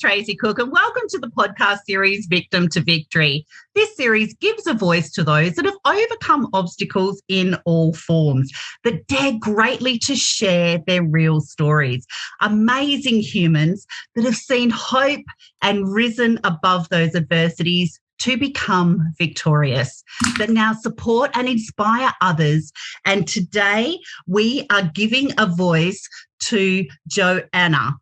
Tracy Cook, and welcome to the podcast series Victim to Victory. This series gives a voice to those that have overcome obstacles in all forms, that dare greatly to share their real stories. Amazing humans that have seen hope and risen above those adversities to become victorious, that now support and inspire others. And today we are giving a voice to Joanna.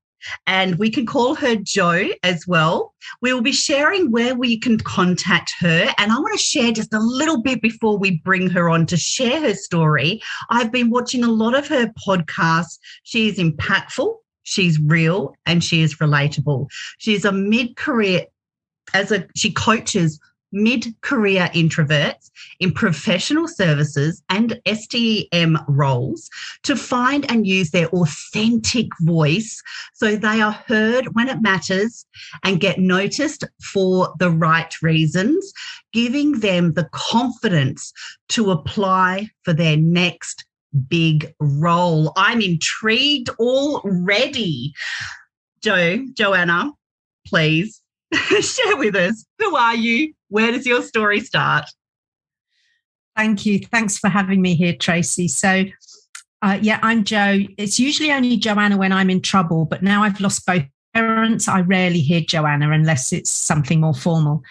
And we can call her Jo as well. We will be sharing where we can contact her. And I want to share just a little bit before we bring her on to share her story. I've been watching a lot of her podcasts. She is impactful, she's real, and she is relatable. She's a mid-career, she coaches mid-career introverts in professional services and STEM roles to find and use their authentic voice so they are heard when it matters and get noticed for the right reasons, giving them the confidence to apply for their next big role. I'm intrigued already. Joanna, please share with us. Who are you? Where does your story start? Thank you. Thanks for having me here, Tracy. So, I'm Jo. It's usually only Joanna when I'm in trouble, but now I've lost both parents. I rarely hear Joanna unless it's something more formal.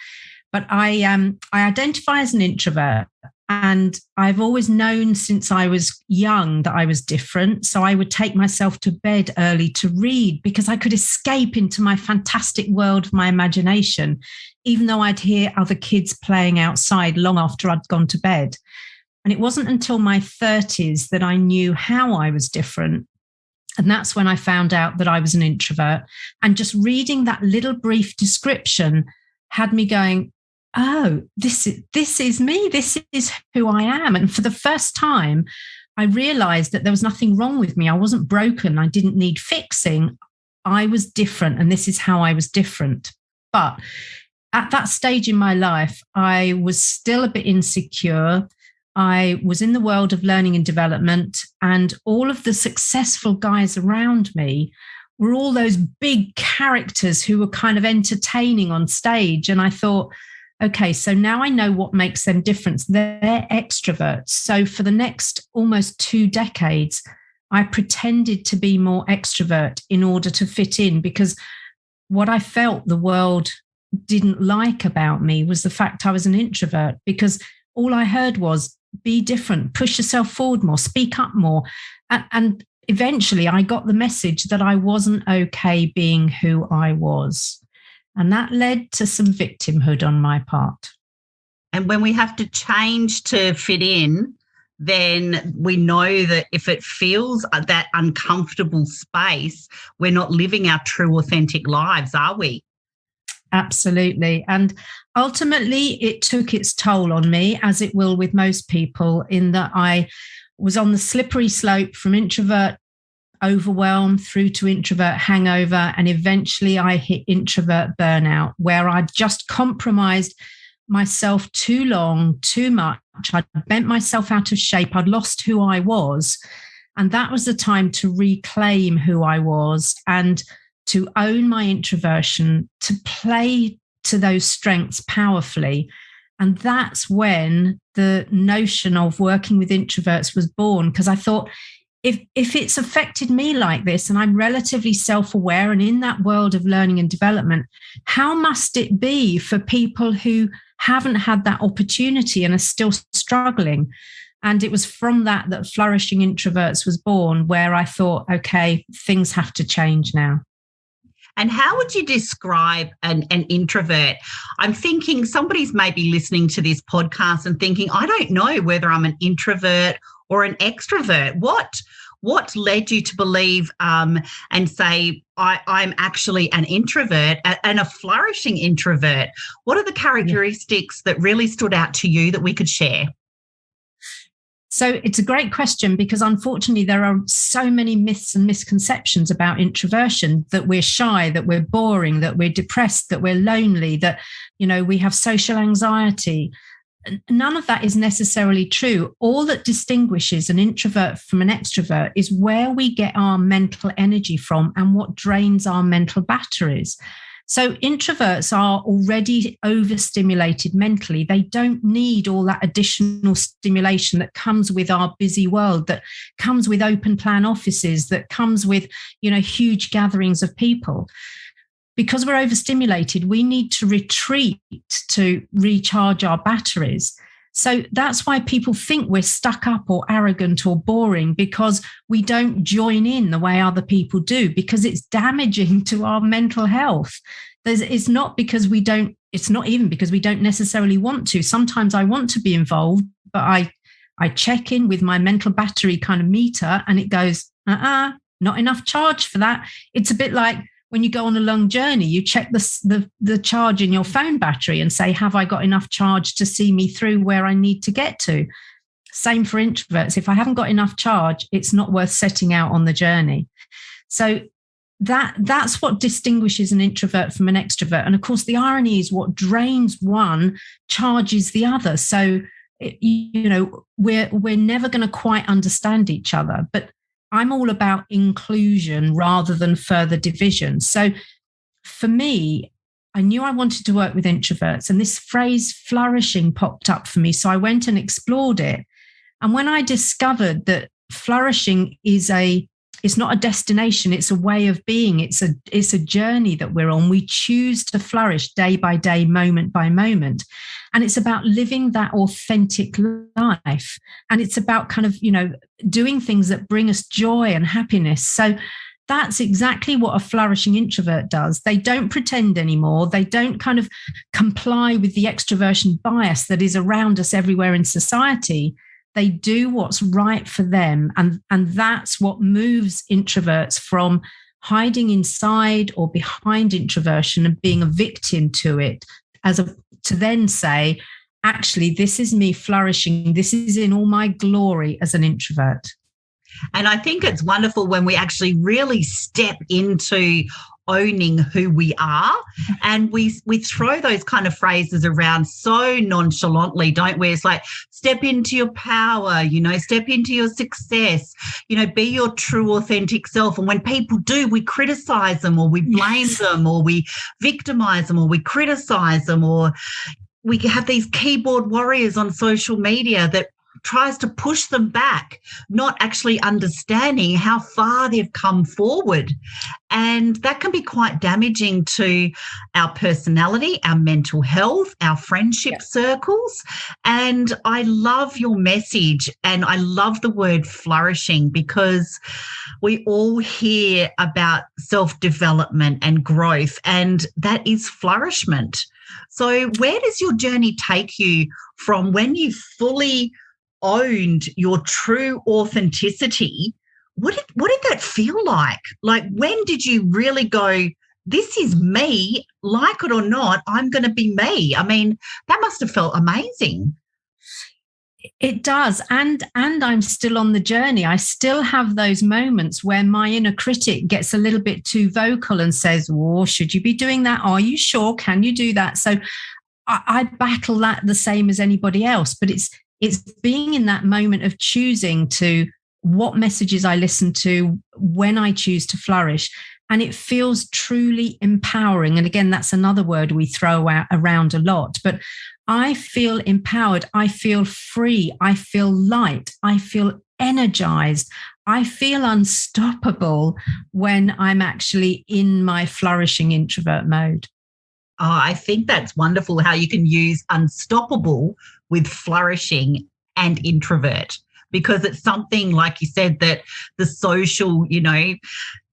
But I identify as an introvert, and I've always known since I was young that I was different. So I would take myself to bed early to read because I could escape into my fantastic world of my imagination, even though I'd hear other kids playing outside long after I'd gone to bed. And it wasn't until my 30s that I knew how I was different. And that's when I found out that I was an introvert. And just reading that little brief description had me going, oh, this is me. This is who I am. And for the first time, I realized that there was nothing wrong with me. I wasn't broken. I didn't need fixing. I was different. And this is how I was different. But at that stage in my life, I was still a bit insecure. I was in the world of learning and development, and all of the successful guys around me were all those big characters who were kind of entertaining on stage. And I thought, okay, so now I know what makes them different. They're extroverts. So for the next almost 2 decades, I pretended to be more extrovert in order to fit in, because what I felt the world didn't like about me was the fact I was an introvert, because all I heard was be different, push yourself forward more, speak up more. And eventually I got the message that I wasn't okay being who I was. And that led to some victimhood on my part. And when we have to change to fit in, then we know that if it feels that uncomfortable space, we're not living our true, authentic lives, are we? Absolutely. And ultimately, it took its toll on me, as it will with most people, in that I was on the slippery slope from introvert overwhelm through to introvert hangover. And eventually I hit introvert burnout, where I'd just compromised myself too long, too much. I'd bent myself out of shape. I'd lost who I was. And that was the time to reclaim who I was and to own my introversion, to play to those strengths powerfully. And that's when the notion of working with introverts was born, because I thought, if it's affected me like this, and I'm relatively self-aware and in that world of learning and development, how must it be for people who haven't had that opportunity and are still struggling? And it was from that Flourishing Introverts was born, where I thought, okay, things have to change now. And how would you describe an introvert? I'm thinking somebody's maybe listening to this podcast and thinking, I don't know whether I'm an introvert or an extrovert. What led you to believe and say, I'm actually an introvert and a flourishing introvert? What are the characteristics that really stood out to you that we could share? So it's a great question, because unfortunately there are so many myths and misconceptions about introversion, that we're shy, that we're boring, that we're depressed, that we're lonely, that, we have social anxiety. None of that is necessarily true. All that distinguishes an introvert from an extrovert is where we get our mental energy from and what drains our mental batteries. So introverts are already overstimulated mentally. They don't need all that additional stimulation that comes with our busy world, that comes with open plan offices, that comes with, huge gatherings of people. Because we're overstimulated, we need to retreat to recharge our batteries. So that's why people think we're stuck up or arrogant or boring, because we don't join in the way other people do, because it's damaging to our mental health. It's not even because we don't necessarily want to. Sometimes I want to be involved, but I check in with my mental battery kind of meter and it goes, not enough charge for that. It's a bit like when you go on a long journey, you check the charge in your phone battery and say, have I got enough charge to see me through where I need to get to? Same for introverts. If I haven't got enough charge, it's not worth setting out on the journey. So that's what distinguishes an introvert from an extrovert. And of course, the irony is what drains one charges the other. So, we're never going to quite understand each other. But I'm all about inclusion rather than further division. So for me, I knew I wanted to work with introverts, and this phrase flourishing popped up for me. So I went and explored it. And when I discovered that flourishing it's not a destination, it's a way of being. It's a journey that we're on. We choose to flourish day by day, moment by moment. And it's about living that authentic life. And it's about kind of, doing things that bring us joy and happiness. So that's exactly what a flourishing introvert does. They don't pretend anymore. They don't kind of comply with the extroversion bias that is around us everywhere in society. They do what's right for them. And that's what moves introverts from hiding inside or behind introversion and being a victim to it, to then say, actually, this is me flourishing. This is in all my glory as an introvert. And I think it's wonderful when we actually really step into owning who we are, and we throw those kind of phrases around so nonchalantly, don't we? It's like, step into your power, step into your success, be your true authentic self. And when people do, we criticize them, or we blame them, or we victimize them, or we criticize them, or we have these keyboard warriors on social media that tries to push them back, not actually understanding how far they've come forward. And that can be quite damaging to our personality, our mental health, our friendship circles. And I love your message, and I love the word flourishing, because we all hear about self-development and growth, and that is flourishment. So where does your journey take you from when you fully owned your true authenticity? What did that feel like? Like, when did you really go, this is me, like it or not, I'm going to be me? I mean, that must have felt amazing. It does. And I'm still on the journey. I still have those moments where my inner critic gets a little bit too vocal and says, oh, should you be doing that? Are you sure? Can you do that? So I battle that the same as anybody else. But it's being in that moment of choosing to what messages I listen to when I choose to flourish. And it feels truly empowering. And again, that's another word we throw around a lot. But I feel empowered. I feel free. I feel light. I feel energized. I feel unstoppable when I'm actually in my flourishing introvert mode. Oh, I think that's wonderful how you can use unstoppable with flourishing and introvert, because it's something, like you said, that the social,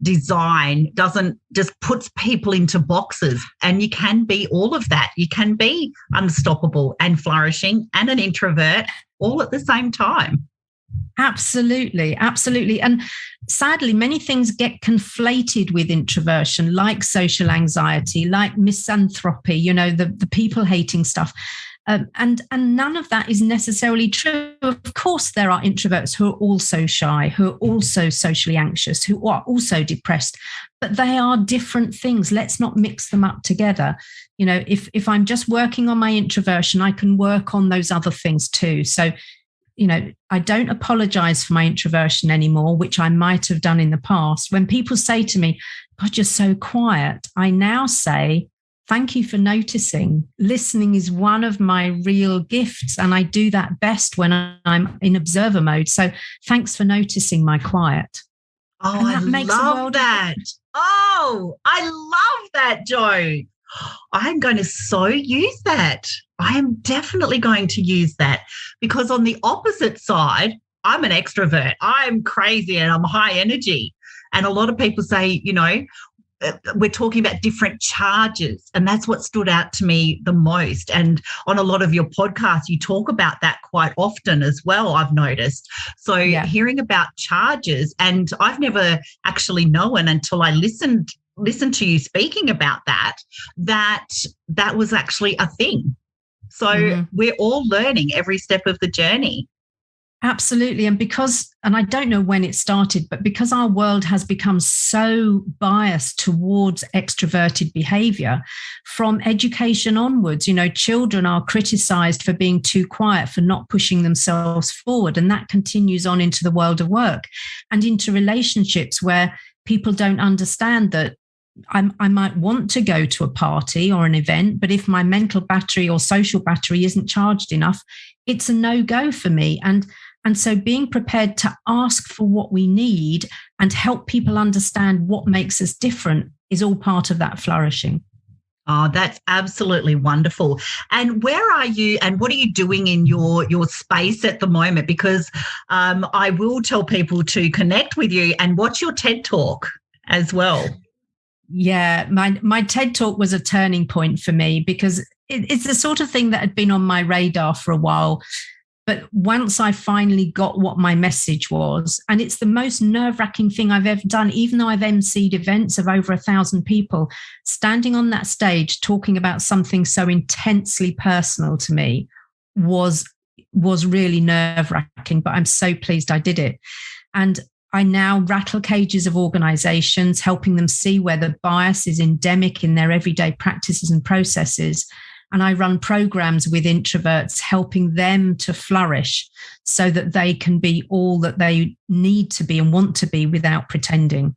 design doesn't just puts people into boxes, and you can be all of that. You can be unstoppable and flourishing and an introvert all at the same time. Absolutely, absolutely. And sadly, many things get conflated with introversion, like social anxiety, like misanthropy, the people-hating stuff. And none of that is necessarily true. Of course, there are introverts who are also shy, who are also socially anxious, who are also depressed, but they are different things. Let's not mix them up together. If I'm just working on my introversion, I can work on those other things too. So I don't apologize for my introversion anymore, which I might have done in the past. When people say to me, God, you're so quiet, I now say, thank you for noticing. Listening is one of my real gifts, and I do that best when I'm in observer mode. So thanks for noticing my quiet. Oh, I love that. Oh, I love that, Jo. I'm going to so use that. I am definitely going to use that, because on the opposite side, I'm an extrovert. I'm crazy and I'm high energy. And a lot of people say, we're talking about different charges, and that's what stood out to me the most. And on a lot of your podcasts, you talk about that quite often as well, I've noticed. So hearing about charges, and I've never actually known until I listened to you speaking about that was actually a thing. So we're all learning every step of the journey. Absolutely. And I don't know when it started, but because our world has become so biased towards extroverted behavior from education onwards, children are criticized for being too quiet, for not pushing themselves forward. And that continues on into the world of work and into relationships where people don't understand that I might want to go to a party or an event, but if my mental battery or social battery isn't charged enough, it's a no-go for me. And so being prepared to ask for what we need and help people understand what makes us different is all part of that flourishing. Oh, that's absolutely wonderful. And where are you and what are you doing in your space at the moment? Because I will tell people to connect with you and watch your TED Talk as well. Yeah, my TED Talk was a turning point for me, because it's the sort of thing that had been on my radar for a while. But once I finally got what my message was, and it's the most nerve-wracking thing I've ever done, even though I've emceed events of over 1,000 people, standing on that stage talking about something so intensely personal to me was really nerve-wracking, but I'm so pleased I did it. And I now rattle cages of organizations, helping them see where the bias is endemic in their everyday practices and processes. And I run programs with introverts, helping them to flourish so that they can be all that they need to be and want to be without pretending.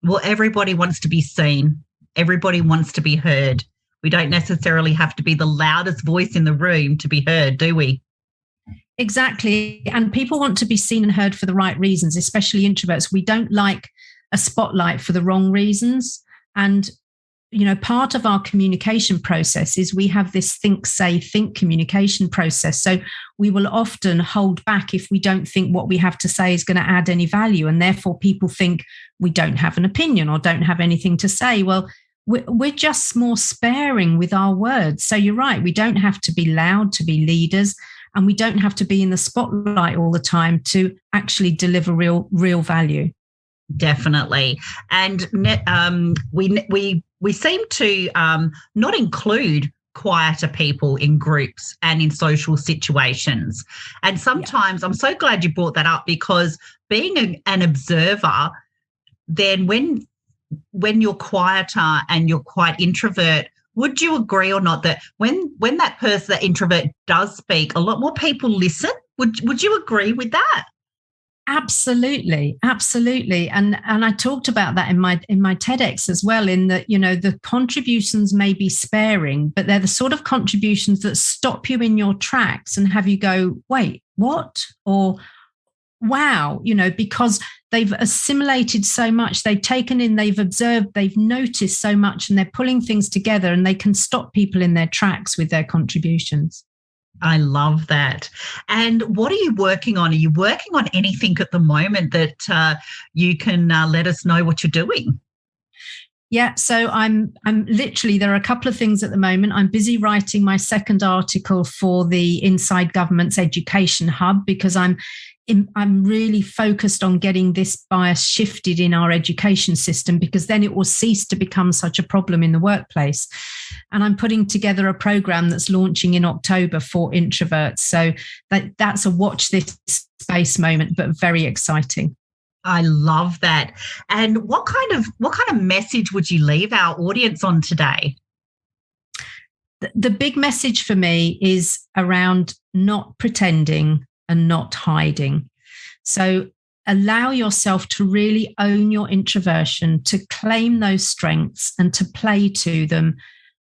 Well, everybody wants to be seen. Everybody wants to be heard. We don't necessarily have to be the loudest voice in the room to be heard, do we? Exactly. And people want to be seen and heard for the right reasons, especially introverts. We don't like a spotlight for the wrong reasons. And, part of our communication process is we have this think, say, think communication process. So we will often hold back if we don't think what we have to say is going to add any value. And therefore people think we don't have an opinion or don't have anything to say. Well, we're just more sparing with our words. So you're right. We don't have to be loud to be leaders. And we don't have to be in the spotlight all the time to actually deliver real value. Definitely. And we seem to not include quieter people in groups and in social situations. And sometimes I'm so glad you brought that up, because being an observer, then when you're quieter and you're quite introvert, would you agree or not that when that person, that introvert, does speak, a lot more people listen? Would you agree with that? Absolutely. And I talked about that in my TEDx as well, in that, the contributions may be sparing, but they're the sort of contributions that stop you in your tracks and have you go, wait, what? Or wow, because they've assimilated so much, they've taken in, they've observed, they've noticed so much, and they're pulling things together, and they can stop people in their tracks with their contributions. I love that. And what are you working on? Are you working on anything at the moment that you can let us know what you're doing? Yeah, so I'm literally, there are a couple of things at the moment. I'm busy writing my second article for the Inside Government's Education Hub, because I'm really focused on getting this bias shifted in our education system, because then it will cease to become such a problem in the workplace. And I'm putting together a program that's launching in October for introverts. So that's a watch this space moment, but very exciting. I love that. And what kind of message would you leave our audience on today? The big message for me is around not pretending and not hiding. So allow yourself to really own your introversion, to claim those strengths and to play to them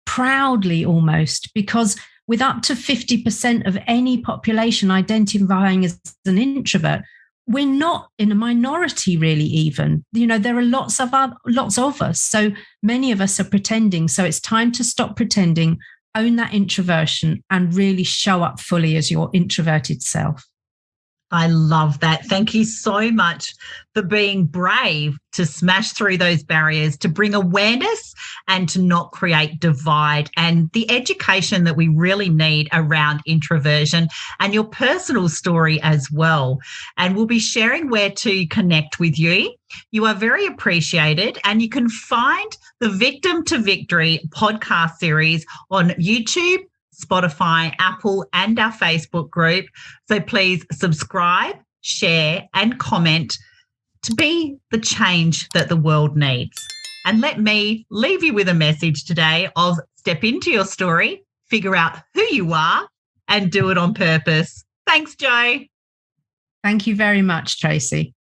proudly almost, because with up to 50% of any population identifying as an introvert, we're not in a minority really even. There are lots of us. So many of us are pretending. So it's time to stop pretending, own that introversion and really show up fully as your introverted self. I love that. Thank you so much for being brave to smash through those barriers, to bring awareness and to not create divide, and the education that we really need around introversion, and your personal story as well. And we'll be sharing where to connect with you. You are very appreciated, and you can find the Victim to Victory podcast series on YouTube, Spotify, Apple, and our Facebook group. So please subscribe, share, and comment to be the change that the world needs. And let me leave you with a message today of step into your story, figure out who you are, and do it on purpose. Thanks, Jo. Thank you very much, Tracy.